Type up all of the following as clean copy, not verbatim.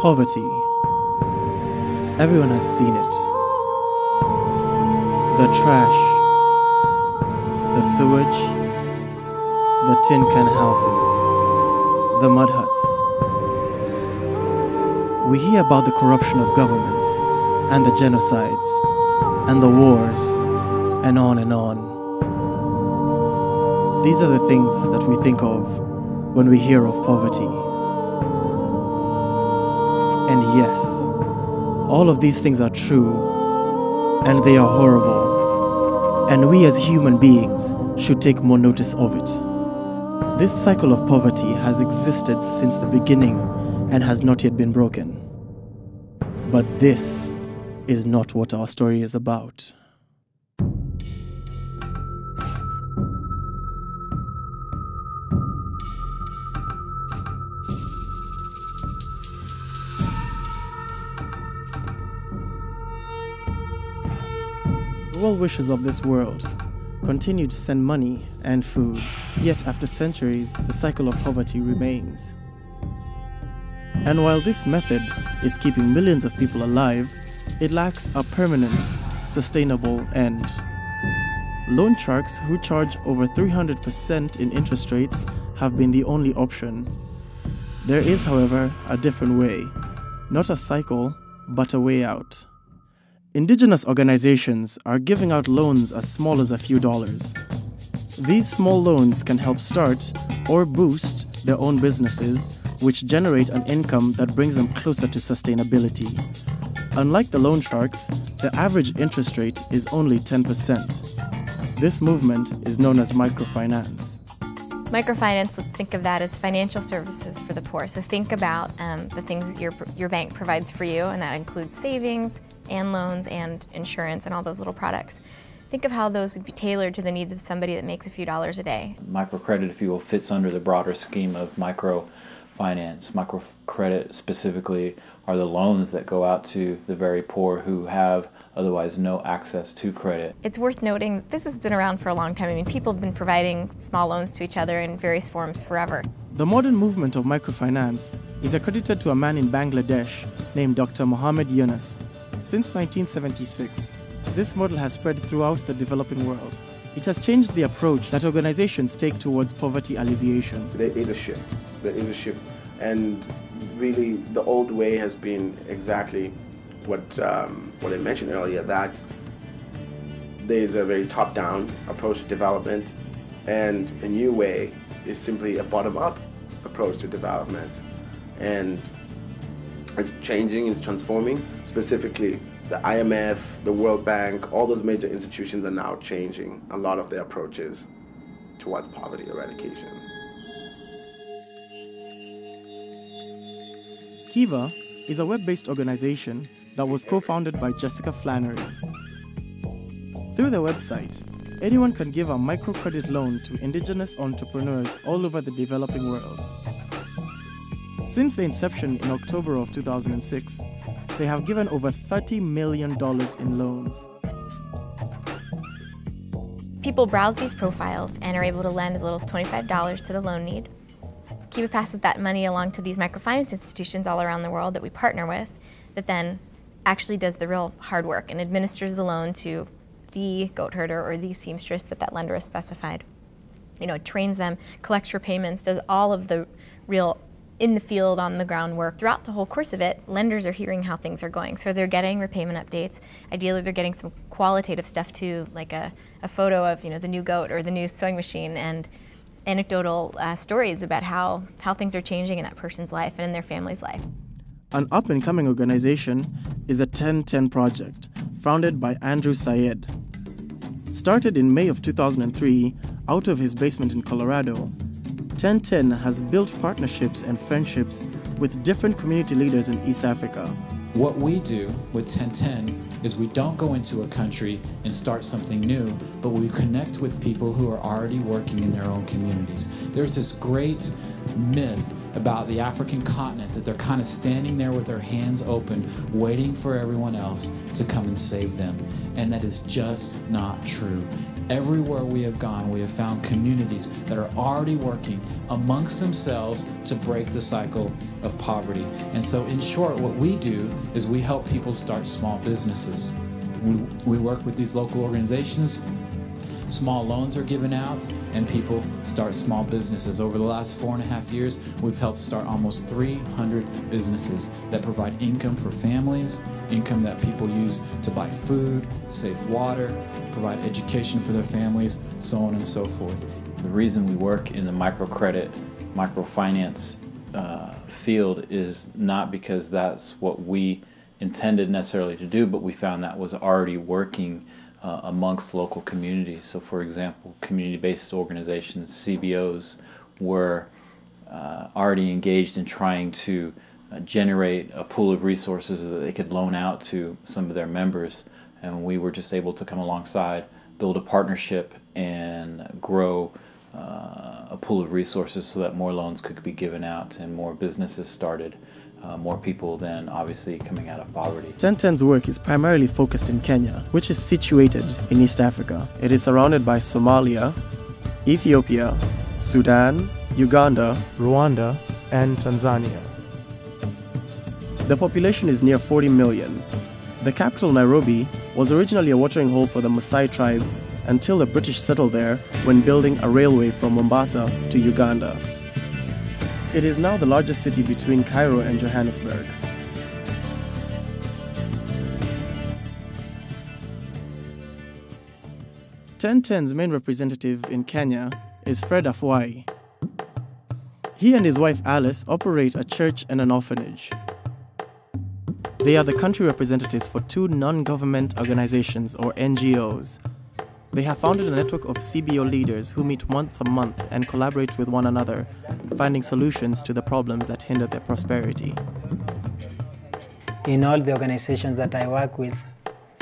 Poverty. Everyone has seen it. The trash, the sewage, the tin can houses, the mud huts. We hear about the corruption of governments, and the genocides, and the wars, and on and on. These are the things that we think of when we hear of poverty. And yes, all of these things are true, and they are horrible, and we as human beings should take more notice of it. This cycle of poverty has existed since the beginning and has not yet been broken. But this is not what our story is about. The well-wishers of this world continue to send money and food, yet after centuries, the cycle of poverty remains. And while this method is keeping millions of people alive, it lacks a permanent, sustainable end. Loan sharks who charge over 300% in interest rates have been the only option. There is, however, a different way. Not a cycle, but a way out. Indigenous organizations are giving out loans as small as a few dollars. These small loans can help start or boost their own businesses, which generate an income that brings them closer to sustainability. Unlike the loan sharks, the average interest rate is only 10%. This movement is known as microfinance. Microfinance, let's think of that as financial services for the poor. So think about the things that your bank provides for you, and that includes savings and loans and insurance and all those little products. Think of how those would be tailored to the needs of somebody that makes a few dollars a day. Microcredit, if you will, fits under the broader scheme of microfinance. Microcredit specifically are the loans that go out to the very poor who have otherwise no access to credit. It's worth noting this has been around for a long time. I mean, people have been providing small loans to each other in various forms forever. The modern movement of microfinance is accredited to a man in Bangladesh named Dr. Mohammed Yunus. Since 1976, this model has spread throughout the developing world. It has changed the approach that organizations take towards poverty alleviation. There is a shift. There is a shift. And really, the old way has been exactly what I mentioned earlier, that there is a very top-down approach to development, and a new way is simply a bottom-up approach to development. And it's changing, it's transforming. Specifically, the IMF, the World Bank, all those major institutions are now changing a lot of their approaches towards poverty eradication. Kiva is a web-based organization that was co-founded by Jessica Flannery. Through their website, anyone can give a microcredit loan to indigenous entrepreneurs all over the developing world. Since the inception in October of 2006, they have given over $30 million in loans. People browse these profiles and are able to lend as little as $25 to the loan need. Kiva passes that money along to these microfinance institutions all around the world that we partner with, that then actually does the real hard work and administers the loan to the goat herder or the seamstress that lender has specified. You know, trains them, collects repayments, does all of the real in the field, on the ground work. Throughout the whole course of it, lenders are hearing how things are going. So they're getting repayment updates. Ideally, they're getting some qualitative stuff too, like a photo of, you know, the new goat or the new sewing machine, and anecdotal stories about how things are changing in that person's life and in their family's life. An up-and-coming organization is the 1010 Project, founded by Andrew Syed. Started in May of 2003 out of his basement in Colorado, 1010 has built partnerships and friendships with different community leaders in East Africa. What we do with 1010 is we don't go into a country and start something new, but we connect with people who are already working in their own communities. There's this great myth about the African continent that they're kind of standing there with their hands open, waiting for everyone else to come and save them. And that is just not true. Everywhere we have gone, we have found communities that are already working amongst themselves to break the cycle of poverty. And so in short, what we do is we help people start small businesses. We work with these local organizations. Small loans are given out and people start small businesses. Over the last 4.5 years, we've helped start almost 300 businesses that provide income for families, income that people use to buy food, save water, provide education for their families, so on and so forth. The reason we work in the microcredit, microfinance field is not because that's what we intended necessarily to do, but we found that was already working amongst local communities. So for example, community-based organizations, CBOs, were already engaged in trying to generate a pool of resources that they could loan out to some of their members, and we were just able to come alongside, build a partnership, and grow a pool of resources so that more loans could be given out and more businesses started. More people than obviously coming out of poverty. 1010's work is primarily focused in Kenya, which is situated in East Africa. It is surrounded by Somalia, Ethiopia, Sudan, Uganda, Rwanda, and Tanzania. The population is near 40 million. The capital, Nairobi, was originally a watering hole for the Maasai tribe until the British settled there when building a railway from Mombasa to Uganda. It is now the largest city between Cairo and Johannesburg. Ten's main representative in Kenya is Fred Afwai. He and his wife Alice operate a church and an orphanage. They are the country representatives for 2 non-government organizations, or NGOs. They have founded a network of CBO leaders who meet once a month and collaborate with one another, finding solutions to the problems that hinder their prosperity. In all the organizations that I work with,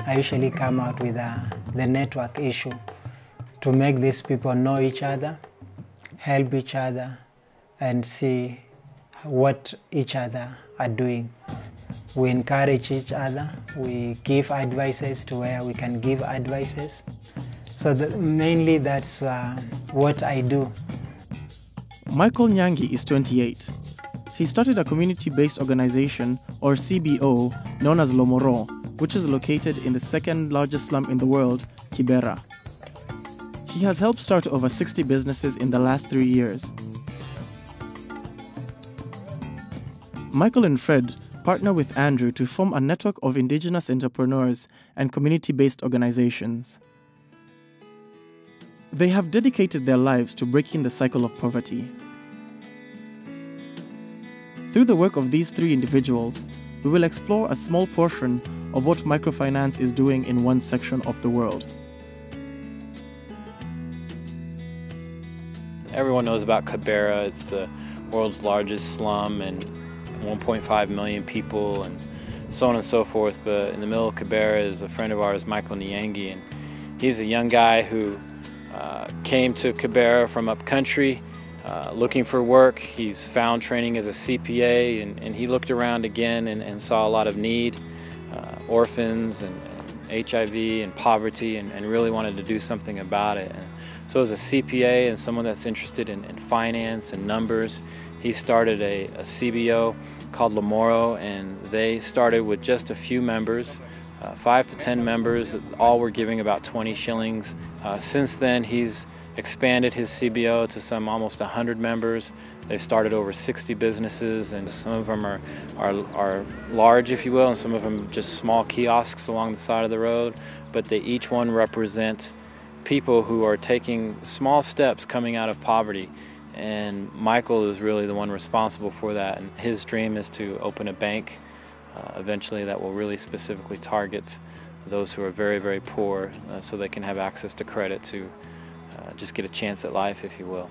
I usually come out with the network issue to make these people know each other, help each other, and see what each other are doing. We encourage each other, we give advices to where we can give advices. So mainly that's what I do. Michael Nyangi is 28. He started a community-based organization, or CBO, known as Lomoro, which is located in the second largest slum in the world, Kibera. He has helped start over 60 businesses in the last 3 years. Michael and Fred partner with Andrew to form a network of indigenous entrepreneurs and community-based organizations. They have dedicated their lives to breaking the cycle of poverty. Through the work of these 3 individuals, we will explore a small portion of what microfinance is doing in one section of the world. Everyone knows about Kibera. It's the world's largest slum and 1.5 million people and so on and so forth. But in the middle of Kibera is a friend of ours, Michael Nyangi, and he's a young guy who came to Kibera from up country looking for work. He's found training as a CPA, and he looked around again and saw a lot of need, orphans and HIV and poverty, and really wanted to do something about it. And so as a CPA and someone that's interested in finance and numbers, he started a CBO called Lomoro, and they started with just a few members, 5 to 10 members, all were giving about 20 shillings. Since then, he's expanded his CBO to some almost 100 members. They've started over 60 businesses, and some of them are large, if you will, and some of them just small kiosks along the side of the road, but they each one represent people who are taking small steps coming out of poverty. And Michael is really the one responsible for that, and his dream is to open a bank eventually that will really specifically target those who are very, very poor so they can have access to credit to just get a chance at life, if you will.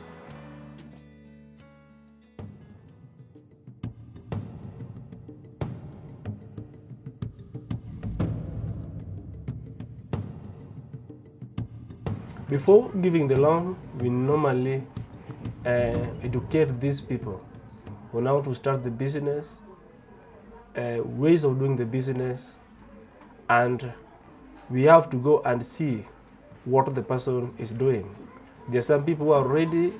Before giving the loan, we normally educate these people on how to start the business, ways of doing the business, and we have to go and see what the person is doing. There are some people who are already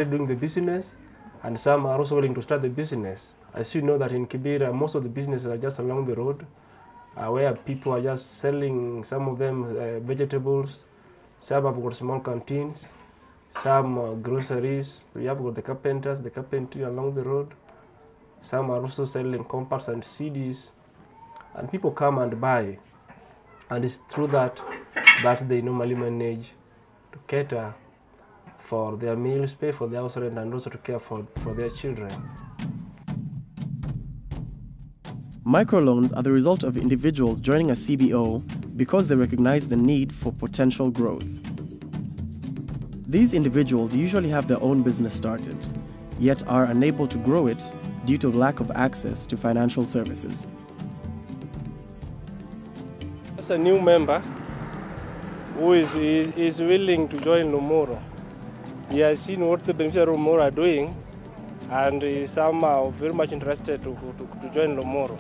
doing the business, and some are also willing to start the business. As you know that in Kibera, most of the businesses are just along the road, where people are just selling, some of them vegetables, some have got small canteens, some groceries. We have got the carpentry along the road. Some are also selling compacts and CDs, and people come and buy. And it's through that they normally manage to cater for their meals, pay for their house rent, and also to care for their children. Microloans are the result of individuals joining a CBO because they recognize the need for potential growth. These individuals usually have their own business started, yet are unable to grow it due to lack of access to financial services. As a new member who is willing to join Lomoro, he has seen what the beneficiaries of Lomoro are doing, and is somehow very much interested to join Lomoro.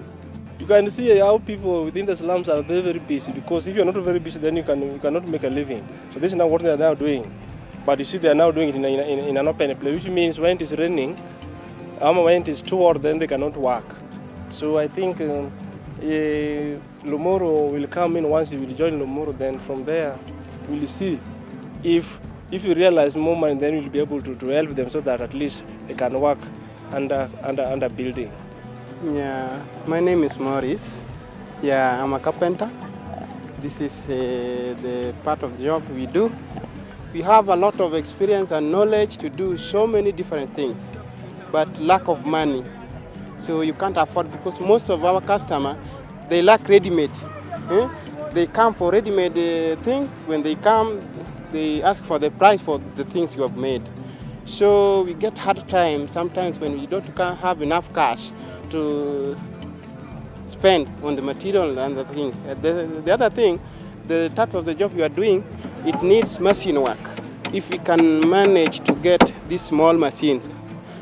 You can see how people within the slums are very, very busy, because if you're not very busy, then you cannot make a living. So this is now what they are now doing. But you see, they are now doing it in an open place, which means when it is raining, when it is too hot, then they cannot work. So I think Lomoro will come in. Once you will join Lomoro, then from there we'll see if you realize more money, then you'll be able to help them so that at least they can work under building. Yeah, my name is Maurice. Yeah, I'm a carpenter. This is the part of the job we do. We have a lot of experience and knowledge to do so many different things, but lack of money. So you can't afford, because most of our customers, they lack ready-made. They come for ready-made things. When they come, they ask for the price for the things you have made. So we get hard time sometimes when we don't have enough cash to spend on the material and the things. The other thing, the type of the job you are doing, it needs machine work. If we can manage to get these small machines,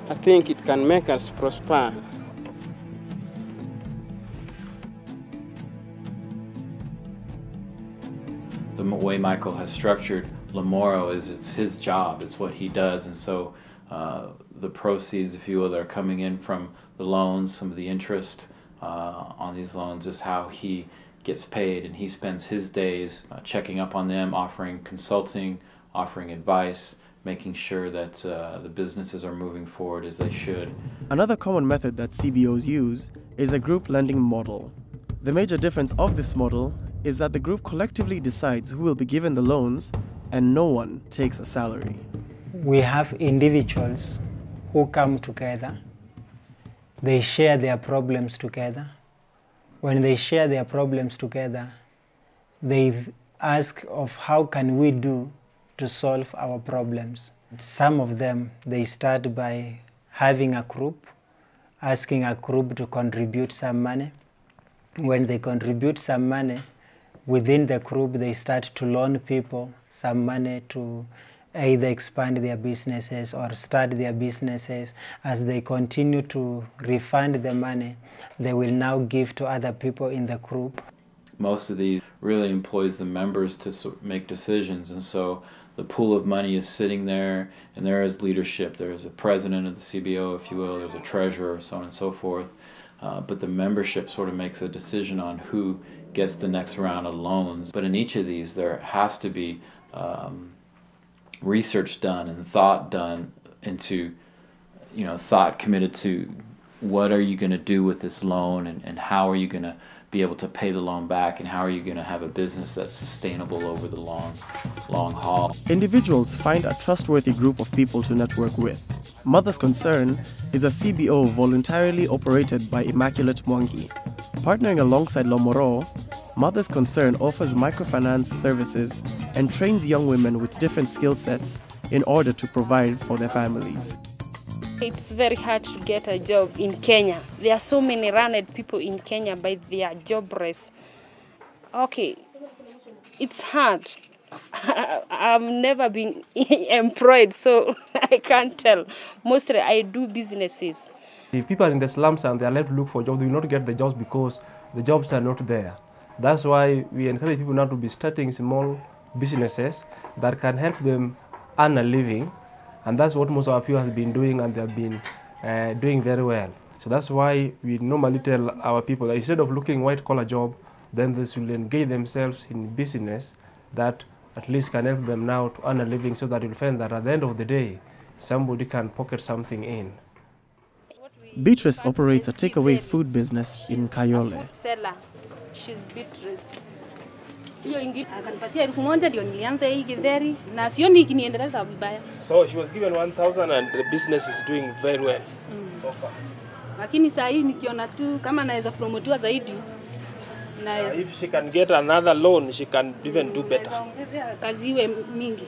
I think it can make us prosper. The way Michael has structured Lomoro is it's his job, it's what he does, and so the proceeds, if you will, that are coming in from the loans, some of the interest on these loans is how he gets paid, and he spends his days checking up on them, offering consulting, offering advice, making sure that the businesses are moving forward as they should. Another common method that CBOs use is a group lending model. The major difference of this model is that the group collectively decides who will be given the loans and no one takes a salary. We have individuals who come together. They share their problems together. When they share their problems together, they ask of how can we do to solve our problems. Some of them, they start by having a group, asking a group to contribute some money. When they contribute some money, within the group they start to loan people some money to either expand their businesses or start their businesses. As they continue to refund the money, they will now give to other people in the group. Most of these really employs the members to make decisions, and so the pool of money is sitting there, and there is leadership. There is a president of the CBO, if you will, there's a treasurer, so on and so forth. But the membership sort of makes a decision on who gets the next round of loans. But in each of these, there has to be research done and thought done into, thought committed to what are you going to do with this loan, and how are you going to be able to pay the loan back, and how are you going to have a business that's sustainable over the long haul. Individuals find a trustworthy group of people to network with. Mother's Concern is a CBO voluntarily operated by Immaculate Mwangi. Partnering alongside Lomoro, Mother's Concern offers microfinance services and trains young women with different skill sets in order to provide for their families. It's very hard to get a job in Kenya. There are so many runned people in Kenya by their jobless. Okay, it's hard. I've never been employed, so I can't tell. Mostly I do businesses. If people are in the slums and they are left to look for jobs, they will not get the jobs because the jobs are not there. That's why we encourage people now to be starting small businesses that can help them earn a living, and that's what most of our people have been doing, and they have been doing very well. So that's why we normally tell our people that instead of looking white-collar job, then they should engage themselves in business that at least can help them now to earn a living, so that you'll find that at the end of the day, somebody can pocket something in. Beatrice operates a takeaway food business in Kayole. She's Beatrice. Hiyo ingine akanipatia 1000 ndio nilianza hii githeri na sioni ikiniendeleza vibaya. So she was given 1000 and the business is doing very well so far. Lakini saa hii nikiona tu kama naweza promotiwa zaidi na if she can get another loan, she can even do better. Kazi iwe mingi.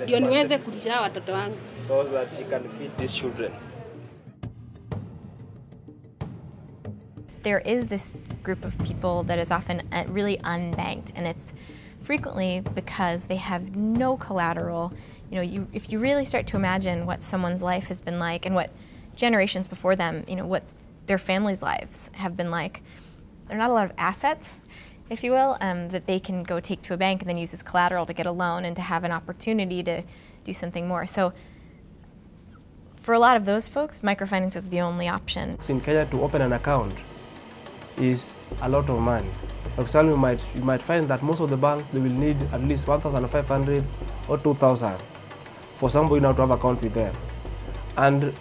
Ndio niweze kulisha watoto wangu. So that she can feed these children. There is this group of people that is often really unbanked, and it's frequently because they have no collateral. You know, if you really start to imagine what someone's life has been like and what generations before them, you know, what their families' lives have been like, there are not a lot of assets, if you will, that they can go take to a bank and then use as collateral to get a loan and to have an opportunity to do something more. So for a lot of those folks, microfinance is the only option. In Kenya, to open an account is a lot of money. For example, you might find that most of the banks, they will need at least 1,500 or 2,000 for somebody now to have an account with them. And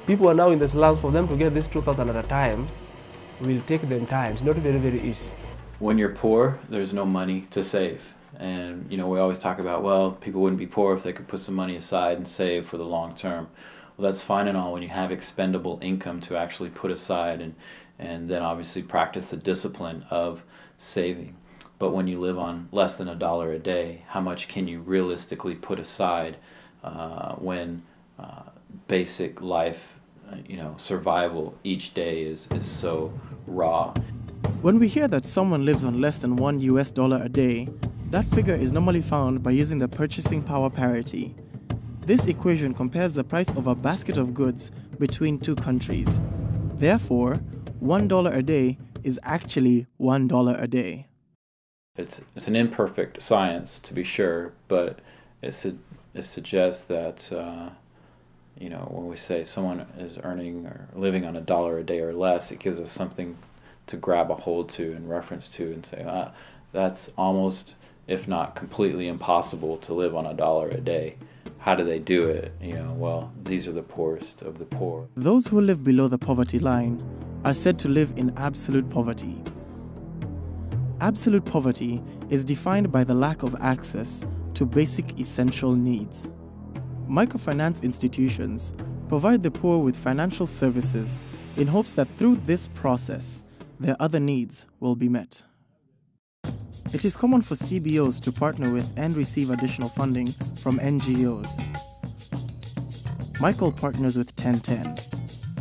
people are now in the slums, for them to get this 2,000 at a time will take them time. It's not very, very easy. When you're poor, there's no money to save. And you know, we always talk about, well, people wouldn't be poor if they could put some money aside and save for the long term. Well, that's fine and all when you have expendable income to actually put aside and then obviously practice the discipline of saving. But when you live on less than $1 a day, how much can you realistically put aside when basic life, you know, survival each day is so raw? When we hear that someone lives on less than $1 a day, that figure is normally found by using the purchasing power parity. This equation compares the price of a basket of goods between two countries. Therefore, $1 a day is actually $1 a day. It's an imperfect science, to be sure, but it suggests that you know, when we say someone is earning or living on $1 a day or less, it gives us something to grab a hold to and reference to and say, that's almost, if not completely impossible to live on $1 a day. How do they do it? You know, well, these are the poorest of the poor. Those who live below the poverty line are said to live in absolute poverty. Absolute poverty is defined by the lack of access to basic essential needs. Microfinance institutions provide the poor with financial services in hopes that through this process, their other needs will be met. It is common for CBOs to partner with and receive additional funding from NGOs. Michael partners with 1010.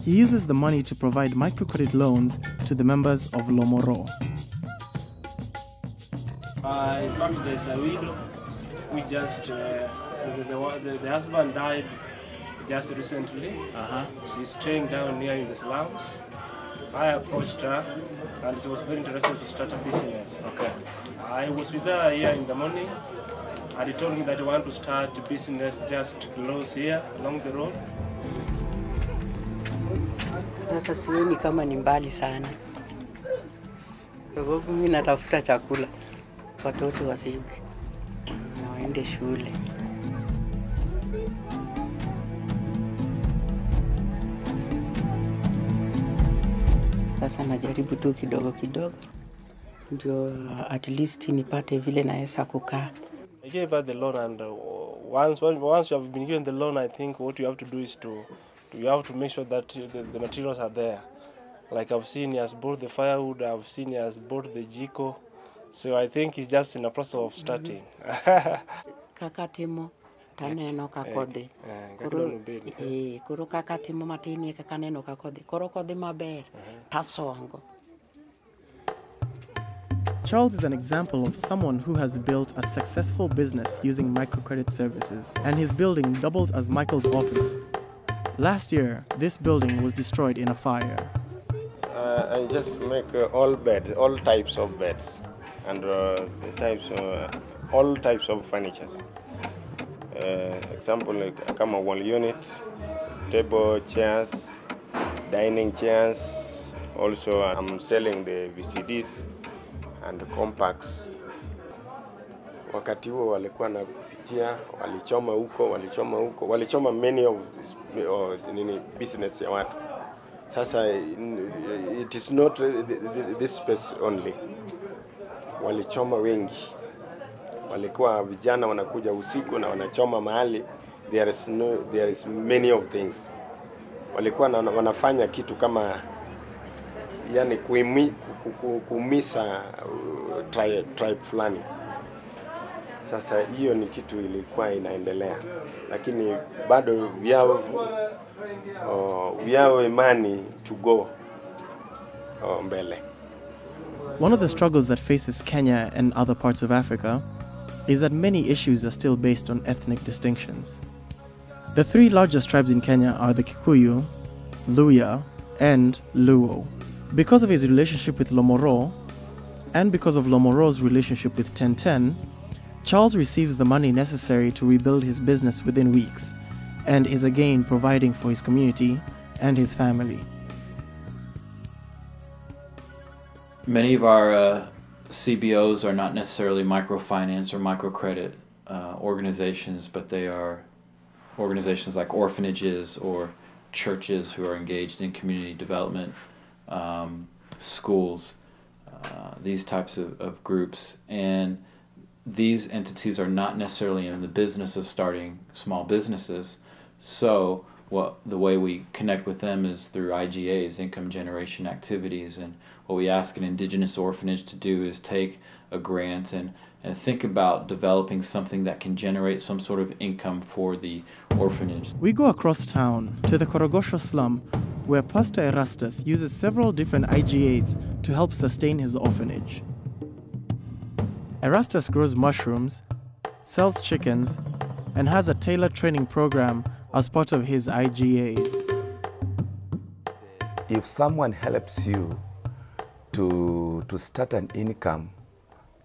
He uses the money to provide microcredit loans to the members of Lomoro. In fact, there's a widow. We just, the husband died just recently. She's staying down here in the slums. I approached her and she was very interested to start a business. Okay. I was with her here in the morning and he told me that he wanted to start a business just close here along the road. Sasa sioni kama ni mbali sana. Sababu mimi natafuta chakula. Watoto wasibe na waende shule. Sasa najaribu tu kidogo kidogo ndio at least nipate vile naweza kukaa. I gave her the loan and once you have been given the loan, I think what you have to do is you have to make sure that the materials are there. Like I've seen he has bought the firewood, I've seen he has bought the jiko. So I think he's just in a process of starting. Kakatimo taneno kakode. Kuro kakatimo matini kakaneno kakode. Kuro kode maber tasongo. Charles is an example of someone who has built a successful business using microcredit services, and his building doubles as Michael's office. Last year, this building was destroyed in a fire. I just make all beds, all types of beds. And the types all types of furnitures. Example like kama wall unit, table, chairs, dining chairs. Also, I'm selling the VCDs and the compacts. Wakati huo walikuwa na kupitia, walichoma many of business ya watu. Sasa it is not this space only. Walichoma wengi. Walikuwa vijana wanakuja usiku na wanachoma mahali. There is many of things. Walikuwa wanafanya kitu kama yani kuumisa tribe fulani. Sasa hiyo ni kitu ilikuwa inaendelea, lakini bado vyao imani to go mbele. One of the struggles that faces Kenya and other parts of Africa is that many issues are still based on ethnic distinctions. The three largest tribes in Kenya are the Kikuyu, Luhya, and Luo. Because of his relationship with Lomoro, and because of Lomoro's relationship with Tenten, Charles receives the money necessary to rebuild his business within weeks, and is again providing for his community and his family. Many of our CBOs are not necessarily microfinance or microcredit organizations, but they are organizations like orphanages or churches who are engaged in community development, schools, these types of groups. And these entities are not necessarily in the business of starting small businesses, so the way we connect with them is through IGAs, income generation activities, and what we ask an indigenous orphanage to do is take a grant and think about developing something that can generate some sort of income for the orphanage. We go across town to the Korogosho slum, where Pastor Erastus uses several different IGAs to help sustain his orphanage. Erastus grows mushrooms, sells chickens, and has a tailored training program as part of his IGAs. If someone helps you to start an income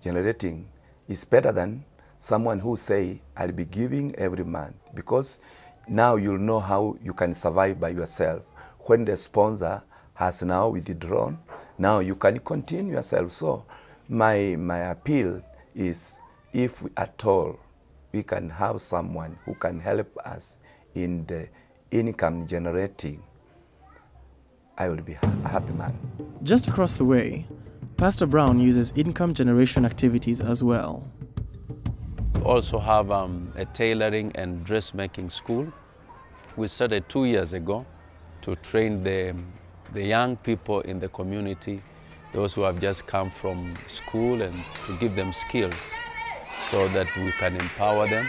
generating, it's better than someone who say, I'll be giving every month, because now you'll know how you can survive by yourself. When the sponsor has now withdrawn, now you can continue yourself. So my appeal is, if at all we can have someone who can help us in the income generating, I will be a happy man. Just across the way, Pastor Brown uses income generation activities as well. We also have a tailoring and dressmaking school. We started 2 years ago to train the young people in the community, those who have just come from school, and to give them skills so that we can empower them.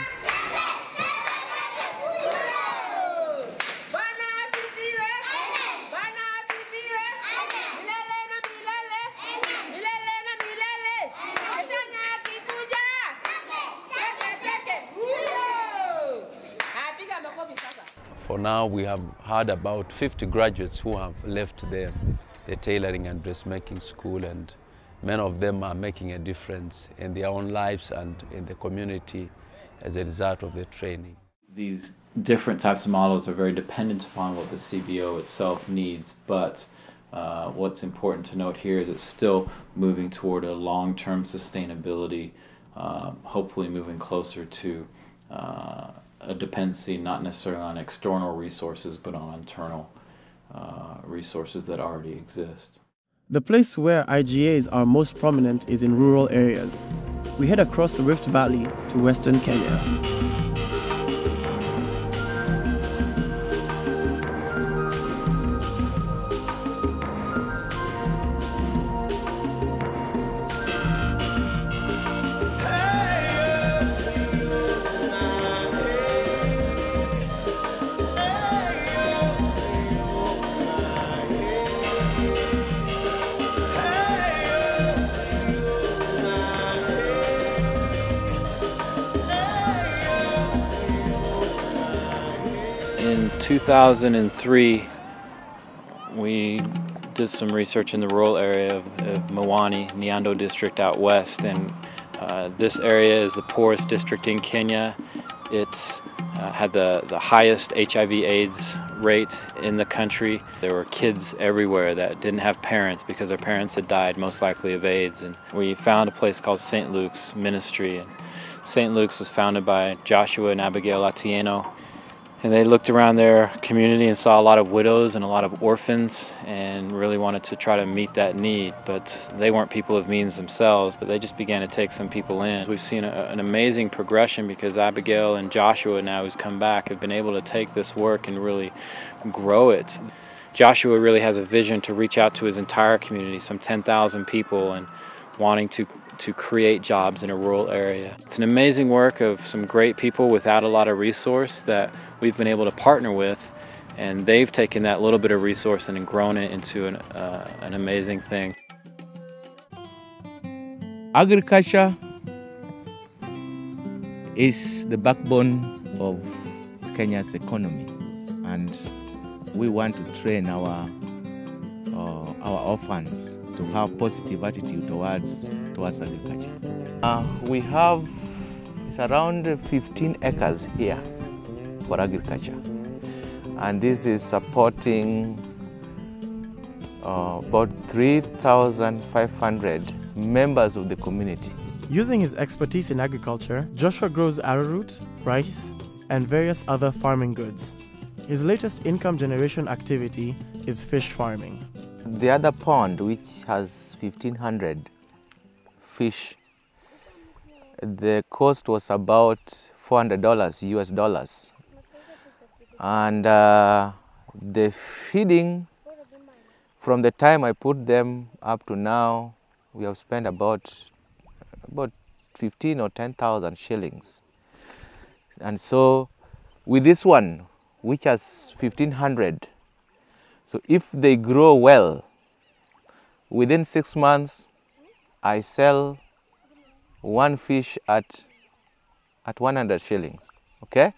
For now, we have had about 50 graduates who have left the tailoring and dressmaking school, and many of them are making a difference in their own lives and in the community as a result of the training. These different types of models are very dependent upon what the CBO itself needs, but what's important to note here is it's still moving toward a long-term sustainability, hopefully moving closer to a dependency not necessarily on external resources, but on internal resources that already exist. The place where IGAs are most prominent is in rural areas. We head across the Rift Valley to Western Kenya. In 2003, we did some research in the rural area of Mawani, Nyando district out west, and This area is the poorest district in Kenya. It's had the highest HIV/AIDS rate in the country. There were kids everywhere that didn't have parents because their parents had died, most likely of AIDS. And we found a place called St. Luke's Ministry. And St. Luke's was founded by Joshua and Abigail Atieno. And they looked around their community and saw a lot of widows and a lot of orphans and really wanted to try to meet that need. But they weren't people of means themselves, but they just began to take some people in. We've seen an amazing progression because Abigail and Joshua now, who's come back, have been able to take this work and really grow it. Joshua really has a vision to reach out to his entire community, some 10,000 people, and wanting to create jobs in a rural area. It's an amazing work of some great people without a lot of resource that we've been able to partner with, and they've taken that little bit of resource and grown it into an amazing thing. Agriculture is the backbone of Kenya's economy, and we want to train our orphans to have positive attitude towards agriculture. We have around 15 acres here for agriculture, and this is supporting about 3,500 members of the community. Using his expertise in agriculture, Joshua grows arrowroot, rice, and various other farming goods. His latest income generation activity is fish farming. The other pond, which has 1,500 fish, the cost was about $400 US. And the feeding, from the time I put them up to now, we have spent about 15 or 10,000 shillings. And so with this one, which has 1,500, so if they grow well, within 6 months, I sell one fish at 100 shillings, okay?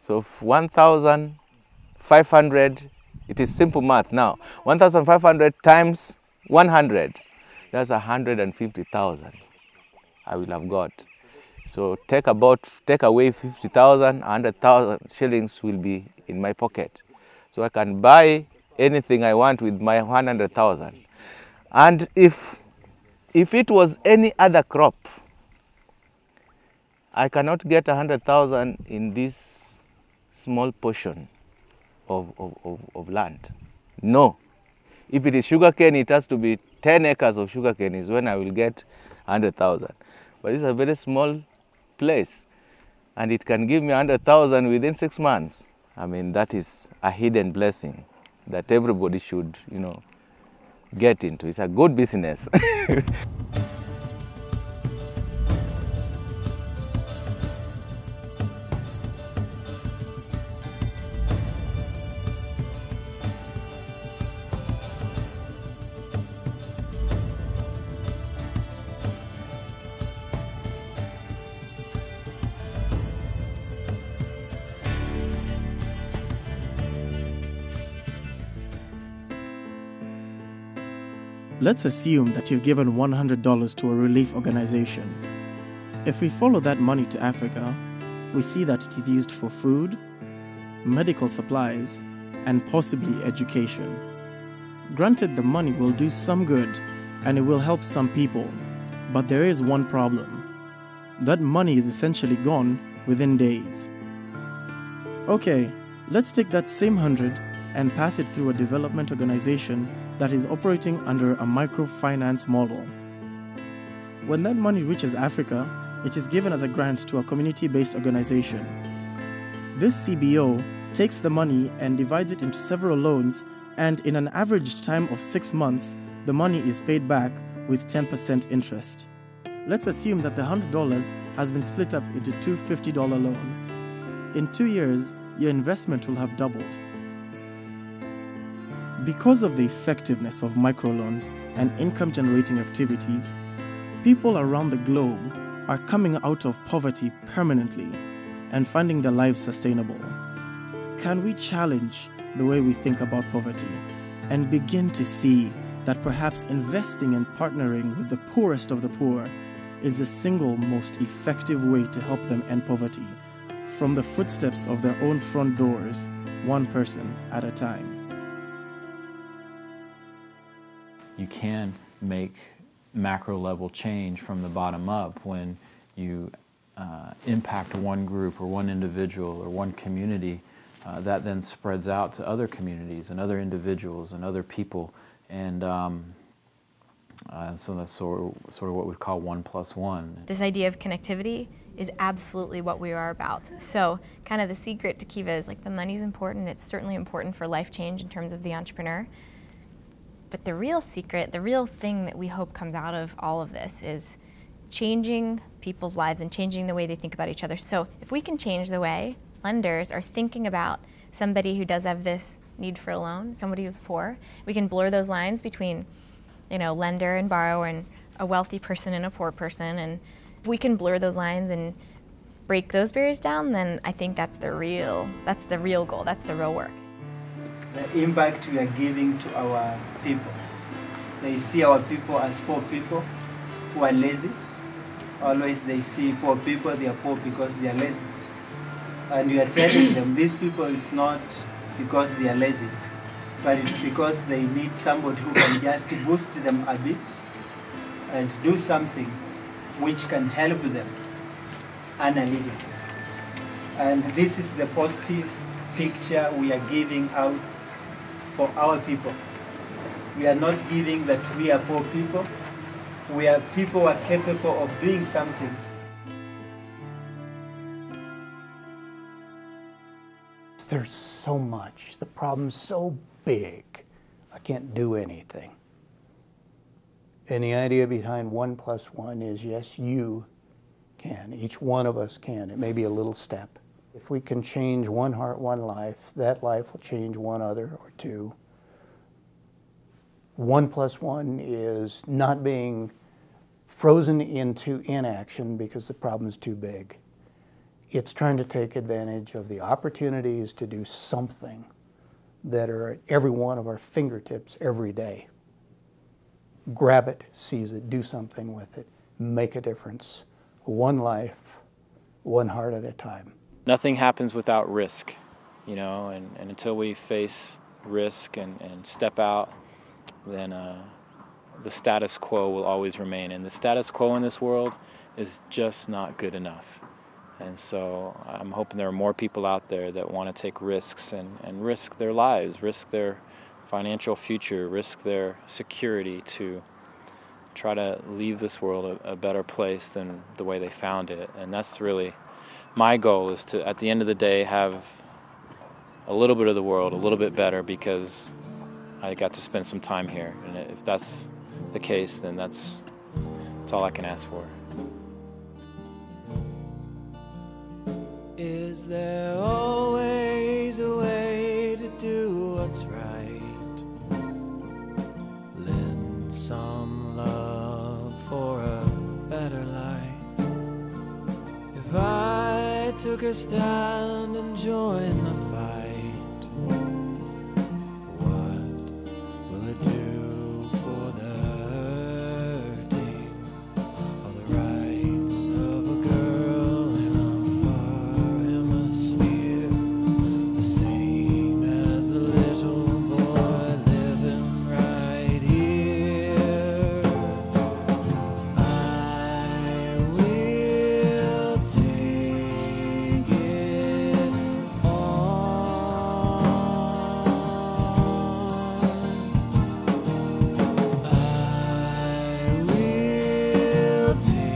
So 1,500, it is simple math now. 1,500 times 100, that's 150,000 I will have got. So take away 50,000, 100,000 shillings will be in my pocket. So I can buy anything I want with my 100,000. And if it was any other crop, I cannot get 100,000 in this small portion of land. No. If it is sugarcane, it has to be 10 acres of sugarcane is when I will get 100,000. But it's a very small place, and it can give me 100,000 within 6 months. I mean, that is a hidden blessing that everybody should, get into. It's a good business. Let's assume that you've given $100 to a relief organization. If we follow that money to Africa, we see that it is used for food, medical supplies, and possibly education. Granted, the money will do some good and it will help some people, but there is one problem. That money is essentially gone within days. Okay, let's take that same 100 and pass it through a development organization that is operating under a microfinance model. When that money reaches Africa, it is given as a grant to a community-based organization. This CBO takes the money and divides it into several loans, and in an average time of 6 months, the money is paid back with 10% interest. Let's assume that the $100 has been split up into two $50 loans. In 2 years, your investment will have doubled. Because of the effectiveness of microloans and income-generating activities, people around the globe are coming out of poverty permanently and finding their lives sustainable. Can we challenge the way we think about poverty and begin to see that perhaps investing and partnering with the poorest of the poor is the single most effective way to help them end poverty, from the footsteps of their own front doors, one person at a time. You can make macro level change from the bottom up when you impact one group or one individual or one community. That then spreads out to other communities and other individuals and other people, and so that's sort of what we call 1+1. This idea of connectivity is absolutely what we are about. So kind of the secret to Kiva is like the money's important. It's certainly important for life change in terms of the entrepreneur. But the real secret, the real thing that we hope comes out of all of this is changing people's lives and changing the way they think about each other. So if we can change the way lenders are thinking about somebody who does have this need for a loan, somebody who's poor, we can blur those lines between, you know, lender and borrower and a wealthy person and a poor person. And if we can blur those lines and break those barriers down, then I think that's the real goal, that's the real work. The impact we are giving to our people. They see our people as poor people who are lazy. Always they see poor people, they are poor because they are lazy. And we are telling them, these people, it's not because they are lazy, but it's because they need somebody who can just boost them a bit and do something which can help them earn a living. And this is the positive picture we are giving out for our people. We are not giving that we are poor people. We are people who are capable of doing something. There's so much. The problem's so big, I can't do anything. And the idea behind 1+1 is, yes, you can. Each one of us can. It may be a little step. If we can change one heart, one life, that life will change one other or two. 1+1 is not being frozen into inaction because the problem's too big. It's trying to take advantage of the opportunities to do something that are at every one of our fingertips every day. Grab it, seize it, do something with it, make a difference. One life, one heart at a time. Nothing happens without risk, you know, and until we face risk and step out, then the status quo will always remain. And the status quo in this world is just not good enough. And so I'm hoping there are more people out there that want to take risks and risk their lives, risk their financial future, risk their security to try to leave this world a better place than the way they found it. And that's really my goal, is to, at the end of the day, have a little bit of the world a little bit better because I got to spend some time here. And if that's the case, then that's all I can ask for. Is there always a way to do what's right? Lend some love for a better life. If I took a stand and joined the fight, what will it do for the hurting of the rights of a girl in a far hemisphere, the same as the little boy living right here? I will take it on. I will take